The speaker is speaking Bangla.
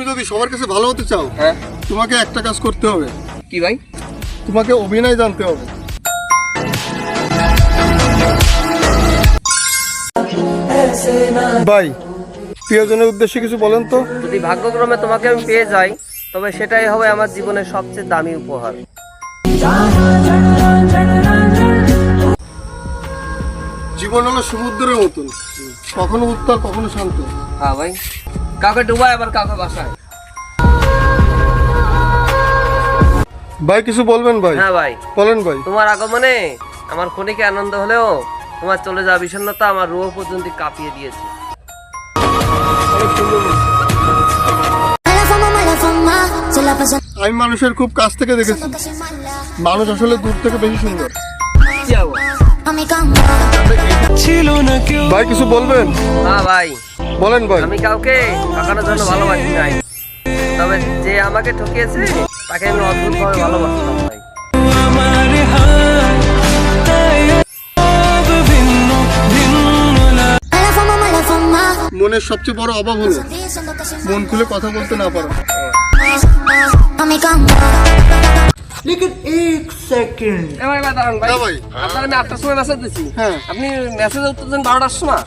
যদি সবার কাছে ভালো হতে চাও, হ্যাঁ তোমাকে একটা কাজ করতে হবে। কি ভাই? তোমাকে অভিনয় জানতে হবে। ভাই, প্রিয়জনের উদ্দেশ্যে কিছু বলেন তো। যদি ভাগ্যক্রমে তোমাকে আমি পেয়ে যাই, তবে সেটাই হবে আমার জীবনের সবচেয়ে দামি উপহার। জীবন হলো সমুদ্রের মতন, কখনো উত্তাল কখনো শান্ত। হ্যাঁ ভাই, কাউকে ডুবায় আবার কাউকে বাসায়। ভাই কিছু বলবেন ভাই? হ্যাঁ ভাই, বলেন ভাই। তোমার আগমনে আমার ক্ষণিকে আনন্দ হলেও তোমার চলে যাওয়া বিষণ্ণতা আমার রুহ পর্যন্ত কাঁপিয়ে দিয়েছে। আমি মানুষের খুব কাছ থেকে দেখেছি, মানুষ আসলে দূর থেকে বেশি সুন্দর। ভাই কিছু বলবেন? হ্যাঁ ভাই, বলেন ভাই। আমি কাউকে ঠকানোর জন্য ভালোবাসি নাই, তবে যে আমাকে ঠকিয়েছে তাকে আমি অদ্ভুতভাবে ভালোবাসতাম ভাই। মনের সবচেয়ে বড় অভাব হলো মন খুলে কথা বলতে না পারা। এবার দাঁড়ান ভাই, হ্যাঁ ভাই। আপনার আমি 8টার সময় মেসেজ দিচ্ছি, হ্যাঁ। আপনি মেসেজে উত্তর দেন 12টার সময়।